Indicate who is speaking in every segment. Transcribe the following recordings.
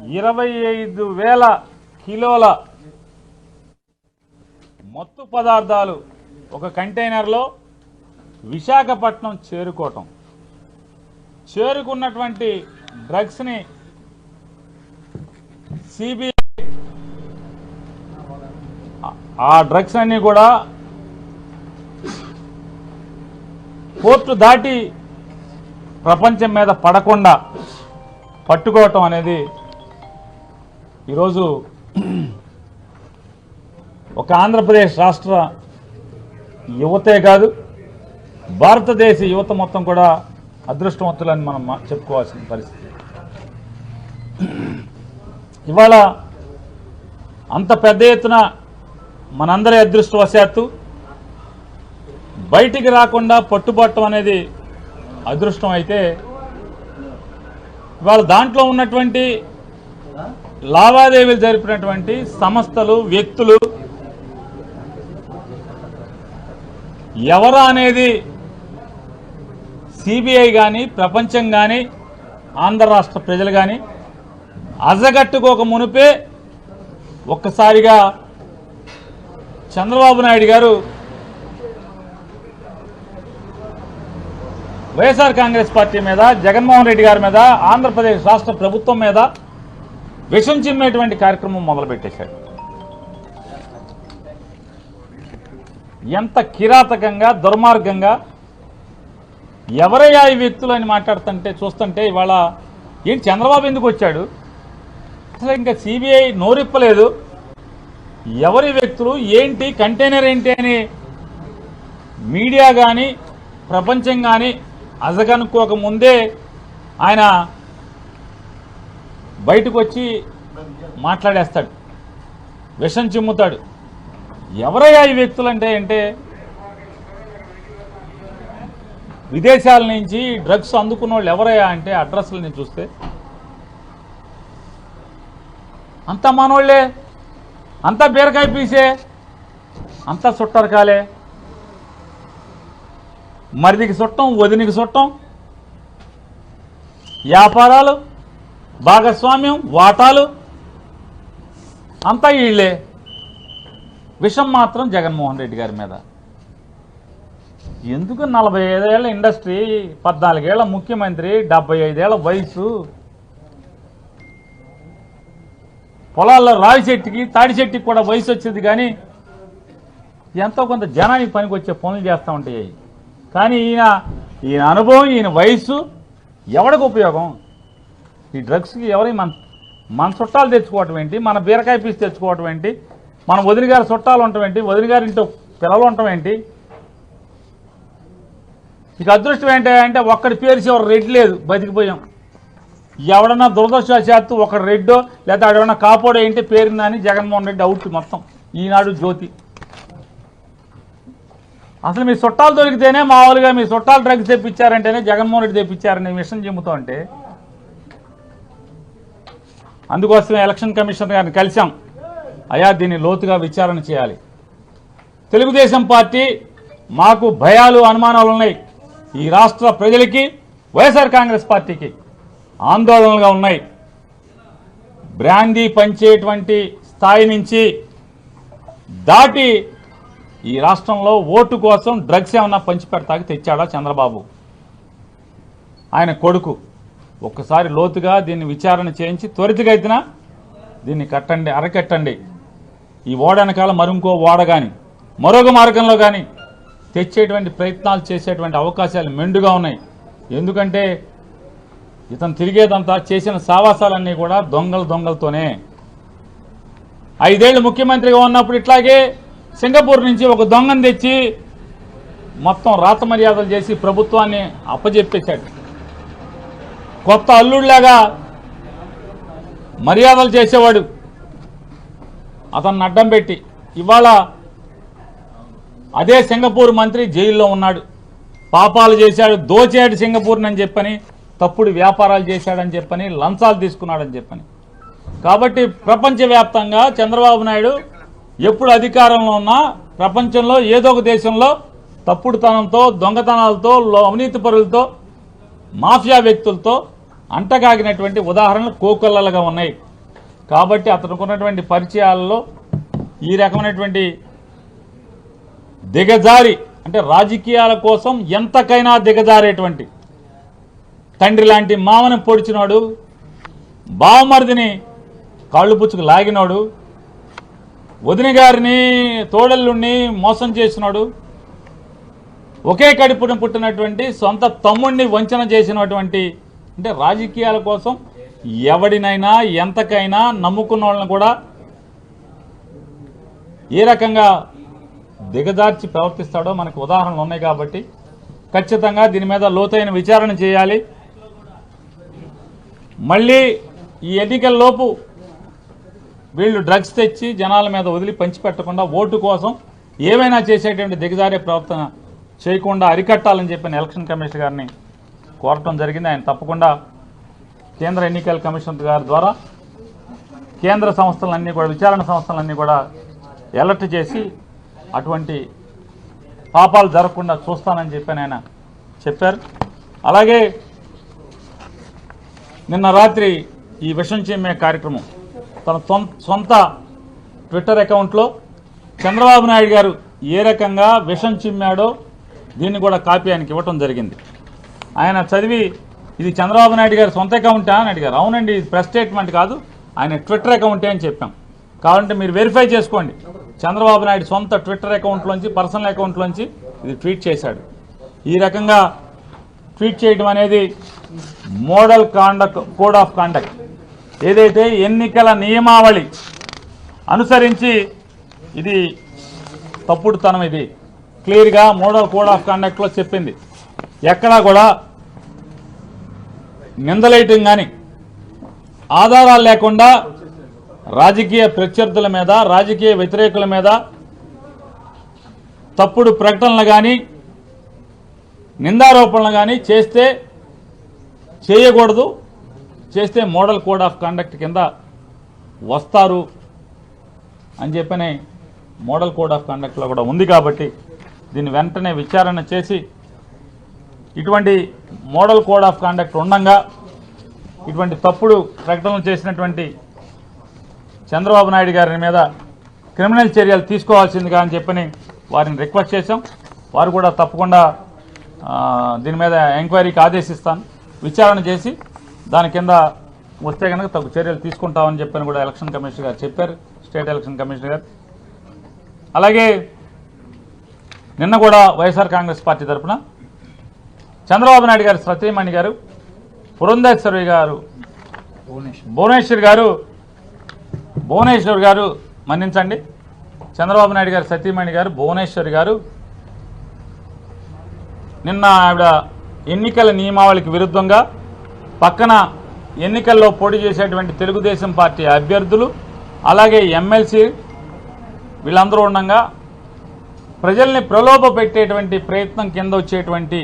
Speaker 1: 25,000 కిలోల మత్తు పదార్థాలు ఒక కంటైనర్లో విశాఖపట్నం చేరుకున్నటువంటి డ్రగ్స్ని సిబిఐ ఆ డ్రగ్స్ అన్ని కూడా కోర్టు దాటి ప్రపంచం మీద పడకుండా పట్టుకోవటం అనేది ఈరోజు ఒక ఆంధ్రప్రదేశ్ రాష్ట్ర యువతే కాదు, భారతదేశ యువత మొత్తం కూడా అదృష్టవంతులని మనం చెప్పుకోవాల్సిన పరిస్థితి. ఇవాళ అంత పెద్ద ఎత్తున మనందరి అదృష్టవశాత్తు బయటికి రాకుండా పట్టుబట్టడం అనేది అదృష్టం అయితే, ఇవాళ దాంట్లో ఉన్నటువంటి లావాదేవీలు జరిపినటువంటి సంస్థలు, వ్యక్తులు ఎవరా అనేది సిబిఐ కానీ, ప్రపంచం కానీ, ఆంధ్ర రాష్ట్ర ప్రజలు కానీ అజగట్టుకోక మునిపే ఒక్కసారిగా చంద్రబాబు నాయుడు గారు వైఎస్ఆర్ కాంగ్రెస్ పార్టీ మీద, జగన్మోహన్ రెడ్డి గారి మీద, ఆంధ్రప్రదేశ్ రాష్ట్ర ప్రభుత్వం మీద విషం చిమ్మేటువంటి కార్యక్రమం మొదలుపెట్టేశాడు. ఎంత కిరాతకంగా, దుర్మార్గంగా ఎవరయ్యా ఈ వ్యక్తులు అని మాట్లాడుతుంటే చూస్తుంటే ఇవాళ ఏంటి చంద్రబాబు ఎందుకు వచ్చాడు, అసలు ఇంకా సిబిఐ నోరిప్పలేదు, ఎవరి వ్యక్తులు ఏంటి, కంటైనర్ ఏంటి అని మీడియా కానీ, ప్రపంచం కానీ అజగనుకోక ముందే ఆయన బయటకు వచ్చి మాట్లాడేస్తాడు, విషం చిమ్ముతాడు. ఎవరయ్యా ఈ వ్యక్తులు అంటే విదేశాల నుంచి డ్రగ్స్ అందుకున్న వాళ్ళు ఎవరయ్యా అంటే అడ్రస్లని చూస్తే అంతా మనోళ్లే, అంతా బీరకాయ పీసే, అంతా చుట్టరకాలే. మరిదికి చుట్టం, వదినికి చుట్టం, వ్యాపారాలు, భాగస్వామ్యం, వాటాలు అంతా వీళ్ళే. విషం మాత్రం జగన్మోహన్ రెడ్డి గారి మీద. ఎందుకు 45 ఏళ్ల ఇండస్ట్రీ, 14 ఏళ్ల ముఖ్యమంత్రి, 75 ఏళ్ల వయసు, పొలాల్లో రావి చెట్టుకి, తాడి చెట్టుకి కూడా వయసు వచ్చేది, కానీ ఎంతో కొంత జనానికి పనికి వచ్చే పనులు చేస్తూ ఉంటాయి. కానీ ఈయన అనుభవం, ఈయన వయసు ఎవరికి ఉపయోగం? ఈ డ్రగ్స్కి ఎవరి మన చుట్టాలు తెచ్చుకోవటం ఏంటి, మన బీరకాయ పీస్ తెచ్చుకోవటం ఏంటి, మన వదిన గారి చుట్టాలు ఉండటం ఏంటి, వదిన గారి ఇంట్లో పిల్లలు ఉండటం ఏంటి? ఇక అదృష్టం ఏంటంటే ఒక్కడి పేరు చివరి రెడ్ లేదు, బతికిపోయాం. ఎవడన్నా దురదృష్టవశాత్తు ఒకడు రెడ్డో లేదా ఎవడన్నా కాపోడో ఏంటి పేరుందని జగన్మోహన్ రెడ్డి అవుట్ మొత్తం. ఈనాడు జ్యోతి. అసలు మీ చుట్టాలు దొరికితేనే, మామూలుగా మీ చుట్టాలు డ్రగ్స్ తెప్పించారంటేనే జగన్మోహన్ రెడ్డి తెప్పించారని విషయం చెబుతూ ఉంటే, అందుకోసమే ఎలక్షన్ కమిషనర్ గారిని కలిసాం. అయ్యా దీన్ని లోతుగా విచారణ చేయాలి. తెలుగుదేశం పార్టీ మాకు భయాలు, అనుమానాలు ఉన్నాయి. ఈ రాష్ట్ర ప్రజలకి, వైఎస్ఆర్ కాంగ్రెస్ పార్టీకి ఆందోళనలుగా ఉన్నాయి. బ్రాందీ పంచేటువంటి స్థాయి నుంచి దాటి ఈ రాష్ట్రంలో ఓటు కోసం డ్రగ్స్ ఏమన్నా పంచిపెడతాకి తెచ్చాడా చంద్రబాబు? ఆయన కొడుకు. ఒక్కసారి లోతుగా దీన్ని విచారణ చేయించి త్వరితగతిన దీన్ని అరకట్టండి. ఈ ఓడ వెనకాల మరింకో ఓడ కానీ, మరొక మార్గంలో కానీ తెచ్చేటువంటి ప్రయత్నాలు చేసేటువంటి అవకాశాలు మెండుగా ఉన్నాయి. ఎందుకంటే ఇతను తిరిగేదంతా, చేసిన సావాసాలన్నీ కూడా దొంగలతోనే. 5 ఏళ్లు ముఖ్యమంత్రిగా ఉన్నప్పుడు ఇట్లాగే సింగపూర్ నుంచి ఒక దొంగను తెచ్చి మొత్తం రాత మర్యాదలు చేసి ప్రభుత్వాన్ని అప్పజెప్పేశాడు. కొత్త అల్లుడిలాగా మర్యాదలు చేసేవాడు. అతన్ని అడ్డం పెట్టి ఇవాళ అదే సింగపూర్ మంత్రి జైల్లో ఉన్నాడు. పాపాలు చేశాడు, దోచాడు సింగపూర్ని అని చెప్పని, తప్పుడు వ్యాపారాలు చేశాడని చెప్పని, లంచాలు తీసుకున్నాడని చెప్పని. కాబట్టి ప్రపంచవ్యాప్తంగా చంద్రబాబు నాయుడు ఎప్పుడు అధికారంలో ఉన్నా ప్రపంచంలో ఏదో ఒక దేశంలో తప్పుడుతనంతో, దొంగతనాలతో, అవినీతి పరులతో, మాఫియా వ్యక్తులతో అంటగాగినటువంటి ఉదాహరణలు కోకొల్లలుగా ఉన్నాయి. కాబట్టి అతనుకున్నటువంటి పరిచయాలలో ఈ రకమైనటువంటి దిగజారి, అంటే రాజకీయాల కోసం ఎంతకైనా దిగజారేటువంటి, తండ్రి లాంటి మామని పొడిచినాడు, బావమరిదిని కాళ్ళు పుచ్చుకు లాగినాడు, వదిన గారిని తోడల్లుణ్ణి మోసం చేసినాడు, ఒకే కడుపున పుట్టినటువంటి సొంత తమ్ముడిని వంచన చేసినటువంటి, అంటే రాజకీయాల కోసం ఎవడినైనా ఎంతకైనా నమ్ముకున్న వాళ్ళని కూడా ఏ రకంగా దిగజార్చి ప్రవర్తిస్తాడో మనకు ఉదాహరణలు ఉన్నాయి. కాబట్టి ఖచ్చితంగా దీని మీద లోతైన విచారణ చేయాలి. మళ్ళీ ఈ ఎన్నికల్లోపు వీళ్ళు డ్రగ్స్ తెచ్చి జనాల మీద వదిలి పంచిపెట్టకుండా ఓటు కోసం ఏమైనా చేసేటువంటి దిగజారే ప్రవర్తన చేయకుండా అరికట్టాలని చెప్పిన ఎలక్షన్ కమిషన్ గారిని కోరటం జరిగింది. ఆయన తప్పకుండా కేంద్ర ఎన్నికల కమిషన్ గారి ద్వారా కేంద్ర సంస్థలన్నీ కూడా, విచారణ సంస్థలన్నీ కూడా అలర్ట్ చేసి అటువంటి పాపాలు జరగకుండా చూస్తానని చెప్పి ఆయన చెప్పారు. అలాగే నిన్న రాత్రి ఈ విషం చిమ్మే కార్యక్రమం తన సొంత ట్విట్టర్ అకౌంట్లో చంద్రబాబు నాయుడు గారు ఏ రకంగా విషం చిమ్మాడో దీన్ని కూడా కాపీ ఆయనకి ఇవ్వటం జరిగింది. ఆయన చదివి, ఇది చంద్రబాబు నాయుడు గారి సొంత అకౌంటా అని అడిగారు. అవునండి, ఇది ప్రెస్ స్టేట్మెంట్ కాదు, ఆయన ట్విట్టర్ అకౌంటే అని చెప్పాం. కావాలంటే మీరు వెరిఫై చేసుకోండి. చంద్రబాబు నాయుడు సొంత ట్విట్టర్ అకౌంట్లోంచి, పర్సనల్ అకౌంట్లోంచి ఇది ట్వీట్ చేశాడు. ఈ రకంగా ట్వీట్ చేయడం అనేది మోడల్ కోడ్ ఆఫ్ కాండక్ట్, ఏదైతే ఎన్నికల నియమావళి అనుసరించి ఇది తప్పుడుతనం. ఇది క్లియర్గా మోడల్ కోడ్ ఆఫ్ కాండక్ట్లో చెప్పింది. ఎక్కడా కూడా నిందలేయటం కానీ, ఆధారాలు లేకుండా రాజకీయ ప్రత్యర్థుల మీద, రాజకీయ వ్యతిరేకుల మీద తప్పుడు ప్రకటనలు కానీ, నిందారోపణలు కానీ చేస్తే చేయకూడదు, చేస్తే మోడల్ కోడ్ ఆఫ్ కాండక్ట్ కింద వస్తారు అని చెప్పని మోడల్ కోడ్ ఆఫ్ కాండక్ట్లో కూడా ఉంది. కాబట్టి దీన్ని వెంటనే విచారణ చేసి, ఇటువంటి మోడల్ కోడ్ ఆఫ్ కాండక్ట్ ఉండగా ఇటువంటి తప్పుడు ప్రకటనలు చేసినటువంటి చంద్రబాబు నాయుడు గారి మీద క్రిమినల్ చర్యలు తీసుకోవాల్సిందిగా అని చెప్పని వారిని రిక్వెస్ట్ చేశాం. వారు కూడా తప్పకుండా దీని మీద ఎంక్వైరీకి ఆదేశిస్తాను, విచారణ చేసి దాని కింద వస్తే కనుక తగు చర్యలు తీసుకుంటామని చెప్పని కూడా ఎలక్షన్ కమిషనర్ గారు చెప్పారు, స్టేట్ ఎలక్షన్ కమిషనర్ గారు. అలాగే నిన్న కూడా వైఎస్ఆర్ కాంగ్రెస్ పార్టీ తరఫున చంద్రబాబు నాయుడు గారు సతీమణి గారు పురంధేశ్వరి గారు భువనేశ్వర్ గారు మన్నించండి, చంద్రబాబు నాయుడు గారు సతీమణి గారు భువనేశ్వరి గారు నిన్న ఆవిడ ఎన్నికల నియమావళికి విరుద్ధంగా పక్కన ఎన్నికల్లో పోటీ చేసేటువంటి తెలుగుదేశం పార్టీ అభ్యర్థులు, అలాగే ఎమ్మెల్సీ వీళ్ళందరూ ఉండగా ప్రజల్ని ప్రలోభ పెట్టేటువంటి ప్రయత్నం కింద వచ్చేటువంటి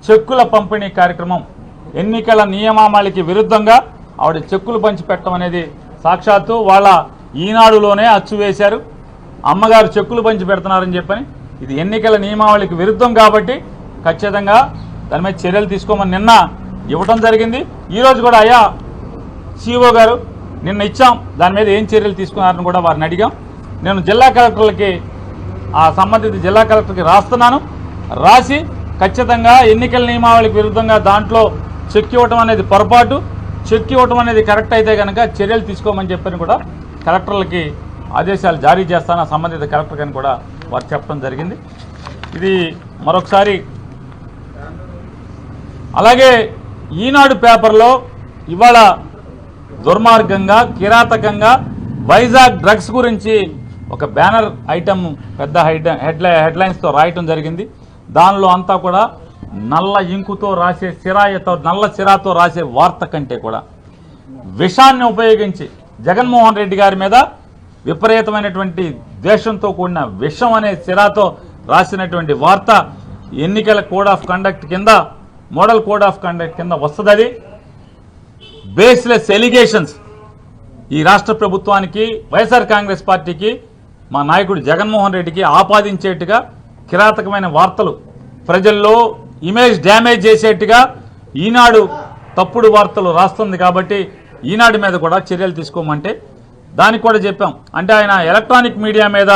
Speaker 1: చెక్కుల పంపిణీ కార్యక్రమం, ఎన్నికల నియమావళికి విరుద్ధంగా ఆవిడ చెక్కులు పంచిపెట్టడం అనేది సాక్షాత్తు వాళ్ళ ఈనాడులోనే అచ్చు వేశారు. అమ్మగారు చెక్కులు పంచి పెడుతున్నారని చెప్పని, ఇది ఎన్నికల నియమావళికి విరుద్ధం కాబట్టి ఖచ్చితంగా దాని మీద చర్యలు తీసుకోమని నిన్న ఇవ్వటం జరిగింది. ఈరోజు కూడా అయ్యా సిఇఓ గారు నిన్న ఇచ్చాం, దాని మీద ఏం చర్యలు తీసుకున్నారని కూడా వారిని అడిగాం. నేను జిల్లా కలెక్టర్లకి, ఆ సంబంధిత జిల్లా కలెక్టర్కి రాస్తున్నాను, రాసి ఖచ్చితంగా ఎన్నికల నియమావళికి విరుద్ధంగా దాంట్లో చెక్ ఇవ్వటం అనేది పొరపాటు, చెక్ ఇవ్వటం అనేది కరెక్ట్ అయితే కనుక చర్యలు తీసుకోమని చెప్పని కూడా కలెక్టర్లకి ఆదేశాలు జారీ చేస్తాను, సంబంధిత కలెక్టర్ అని కూడా వారు చెప్పడం జరిగింది. ఇది మరొకసారి. అలాగే ఈనాడు పేపర్లో ఇవాళ దుర్మార్గంగా, కిరాతకంగా వైజాగ్ డ్రగ్స్ గురించి ఒక బ్యానర్ ఐటమ్ పెద్ద హెడ్లైన్స్తో రాయటం జరిగింది. దానిలో అంతా కూడా నల్ల ఇంకుతో రాసే నల్ల సిరాతో రాసే వార్త కంటే కూడా విషాన్ని ఉపయోగించి జగన్మోహన్ రెడ్డి గారి మీద విపరీతమైనటువంటి ద్వేషంతో కూడిన విషం అనే సిరాతో రాసినటువంటి వార్త ఎన్నికల కోడ్ ఆఫ్ కండక్ట్ కింద, మోడల్ కోడ్ ఆఫ్ కండక్ట్ కింద వస్తుంది. బేస్లెస్ ఎలిగేషన్స్ ఈ రాష్ట్ర ప్రభుత్వానికి, వైఎస్ఆర్ కాంగ్రెస్ పార్టీకి, మా నాయకుడు జగన్మోహన్ రెడ్డికి ఆపాదించేట్టుగా కిరాతకమైన వార్తలు, ప్రజల్లో ఇమేజ్ డ్యామేజ్ చేసేట్టుగా ఈనాడు తప్పుడు వార్తలు రాస్తుంది కాబట్టి ఈనాడు మీద కూడా చర్యలు తీసుకోమంటే దానికి కూడా చెప్పాం. అంటే ఆయన ఎలక్ట్రానిక్ మీడియా మీద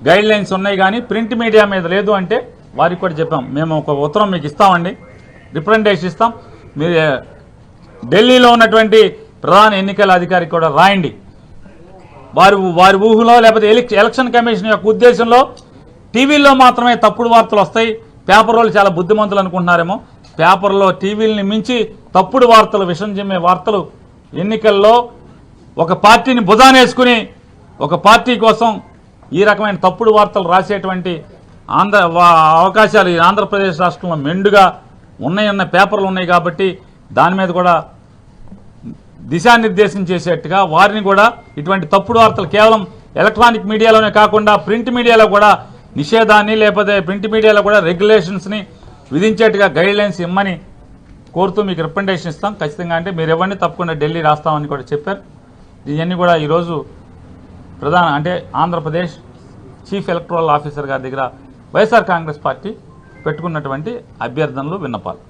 Speaker 1: గైడ్ లైన్స్ ఉన్నాయి కానీ ప్రింట్ మీడియా మీద లేదు అంటే వారికి కూడా చెప్పాం. మేము ఒక ఉత్తరం మీకు ఇస్తామండి, రిప్రజెంటేషన్ ఇస్తాం, మీరు ఢిల్లీలో ఉన్నటువంటి ప్రధాన ఎన్నికల అధికారికి కూడా రాయండి. వారి ఊహలో లేకపోతే ఎలక్షన్ కమిషన్ యొక్క ఉద్దేశంలో టీవీల్లో మాత్రమే తప్పుడు వార్తలు వస్తాయి, పేపర్ వాళ్ళు చాలా బుద్ధిమంతులు అనుకుంటున్నారేమో. పేపర్లో టీవీలని మించి తప్పుడు వార్తలు, విషం చిమ్మే వార్తలు ఎన్నికల్లో ఒక పార్టీని భుజానేసుకుని ఒక పార్టీ కోసం ఈ రకమైన తప్పుడు వార్తలు రాసేటువంటి అవకాశాలు ఈ ఆంధ్రప్రదేశ్ రాష్ట్రంలో మెండుగా ఉన్న పేపర్లు ఉన్నాయి కాబట్టి దాని మీద కూడా దిశానిర్దేశం చేసేట్టుగా వారిని కూడా ఇటువంటి తప్పుడు వార్తలు కేవలం ఎలక్ట్రానిక్ మీడియాలోనే కాకుండా ప్రింట్ మీడియాలో కూడా నిషేధాన్ని లేకపోతే ప్రింట్ మీడియాలో కూడా రెగ్యులేషన్స్ని విధించేట్టుగా గైడ్ లైన్స్ ఇమ్మని కోరుతూ మీకు రిప్రజెంటేషన్ ఇస్తాం ఖచ్చితంగా. అంటే మీరు ఇవ్వండి, తప్పకుండా ఢిల్లీ రాస్తామని కూడా చెప్పారు. ఇవన్నీ కూడా ఈరోజు అంటే ఆంధ్రప్రదేశ్ చీఫ్ ఎలక్టరల్ ఆఫీసర్ గారి దగ్గర వైఎస్ఆర్ కాంగ్రెస్ పార్టీ పెట్టుకున్నటువంటి అభ్యర్థనలు, విన్నపాలు.